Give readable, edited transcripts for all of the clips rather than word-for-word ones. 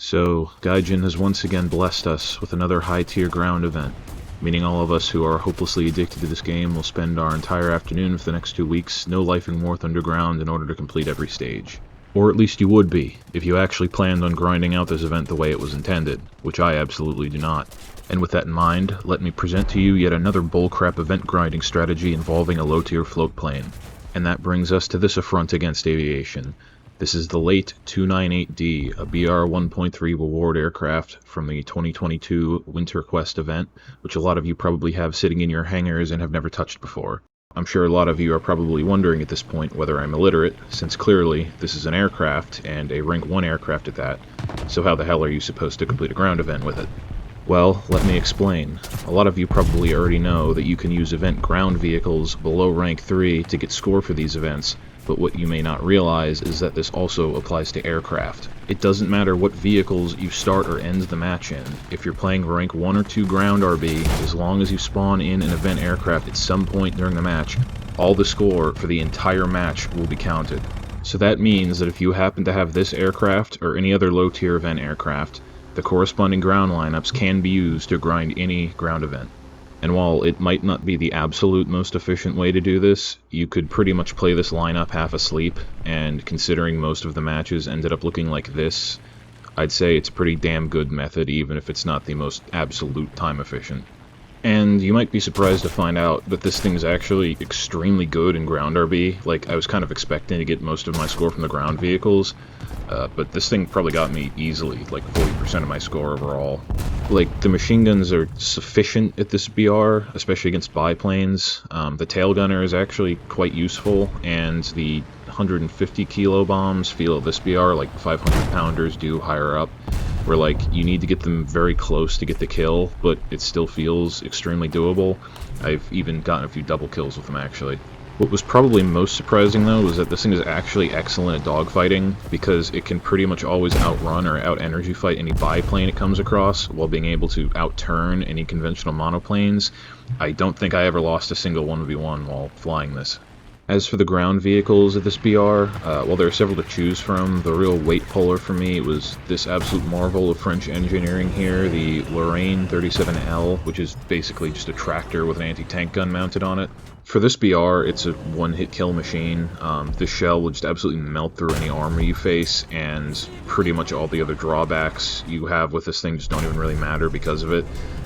So, Gaijin has once again blessed us with another high-tier ground event, meaning all of us who are hopelessly addicted to this game will spend our entire afternoon for the next 2 weeks no-lifing North Underground in order to complete every stage. Or at least you would be, if you actually planned on grinding out this event the way it was intended, which I absolutely do not. And with that in mind, let me present to you yet another bullcrap event grinding strategy involving a low-tier float plane. And that brings us to this affront against aviation. This is the late 298D, a BR 1.3 reward aircraft from the 2022 Winter Quest event, which a lot of you probably have sitting in your hangars and have never touched before. I'm sure a lot of you are probably wondering at this point whether I'm illiterate, since clearly this is an aircraft, and a rank 1 aircraft at that, so how the hell are you supposed to complete a ground event with it? Well, let me explain. A lot of you probably already know that you can use event ground vehicles below rank 3 to get score for these events, but what you may not realize is that this also applies to aircraft. It doesn't matter what vehicles you start or end the match in. If you're playing rank 1 or 2 ground RB, as long as you spawn in an event aircraft at some point during the match, all the score for the entire match will be counted. So that means that if you happen to have this aircraft or any other low tier event aircraft, the corresponding ground lineups can be used to grind any ground event. And while it might not be the absolute most efficient way to do this, you could pretty much play this lineup half asleep, and considering most of the matches ended up looking like this, I'd say it's a pretty damn good method even if it's not the most absolute time efficient. And you might be surprised to find out that this thing's actually extremely good in ground RB. Like, I was kind of expecting to get most of my score from the ground vehicles, but this thing probably got me easily, like 40% of my score overall. Like, the machine guns are sufficient at this BR, especially against biplanes. The tail gunner is actually quite useful, and the 150 kilo bombs feel at this BR like 500 pounders do higher up, where like you need to get them very close to get the kill, but it still feels extremely doable. I've even gotten a few double kills with them actually. What was probably most surprising though was that this thing is actually excellent at dogfighting, because it can pretty much always outrun or out-energy fight any biplane it comes across, while being able to outturn any conventional monoplanes. I don't think I ever lost a single 1v1 while flying this. As for the ground vehicles of this BR, while there are several to choose from, the real weight puller for me was this absolute marvel of French engineering here, the Lorraine 37L, which is basically just a tractor with an anti-tank gun mounted on it. For this BR, it's a one-hit kill machine. This shell will just absolutely melt through any armor you face, and pretty much all the other drawbacks you have with this thing just don't even really matter because of it.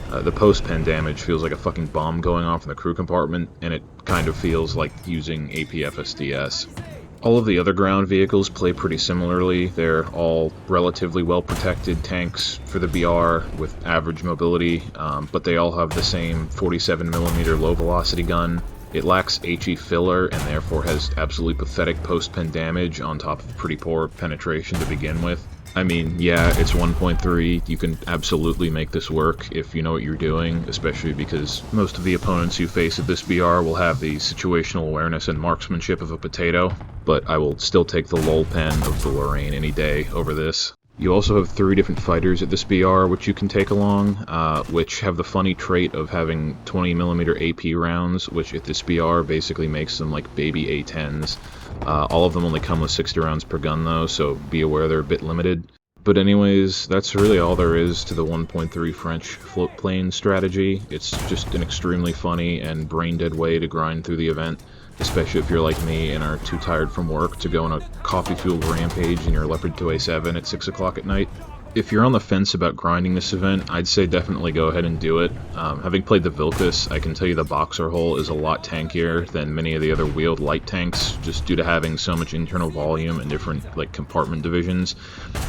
The post-pen damage feels like a fucking bomb going off in the crew compartment, and it kind of feels like using APFSDS. All of the other ground vehicles play pretty similarly. They're all relatively well-protected tanks for the BR with average mobility, but they all have the same 47mm low-velocity gun. It lacks HE filler and therefore has absolutely pathetic post-pen damage on top of pretty poor penetration to begin with. I mean, yeah, it's 1.3, you can absolutely make this work if you know what you're doing, especially because most of the opponents you face at this BR will have the situational awareness and marksmanship of a potato, but I will still take the lol pen of the Lorraine any day over this. You also have 3 different fighters at this BR which you can take along, which have the funny trait of having 20mm AP rounds, which at this BR basically makes them like baby A-10s. All of them only come with 60 rounds per gun though, so be aware they're a bit limited. But anyways, that's really all there is to the 1.3 French float plane strategy. It's just an extremely funny and brain-dead way to grind through the event, especially if you're like me and are too tired from work to go on a coffee-fueled rampage in your Leopard 2A7 at 6 o'clock at night. If you're on the fence about grinding this event, I'd say definitely go ahead and do it. Having played the Vilcus, I can tell you the boxer hull is a lot tankier than many of the other wheeled light tanks, just due to having so much internal volume and different like compartment divisions.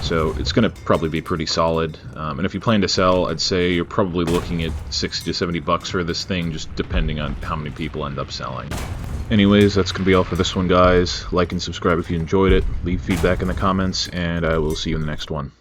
So it's going to probably be pretty solid. And if you plan to sell, I'd say you're probably looking at 60 to 70 bucks for this thing, just depending on how many people end up selling. Anyways, that's going to be all for this one, guys. Like and subscribe if you enjoyed it, leave feedback in the comments, and I will see you in the next one.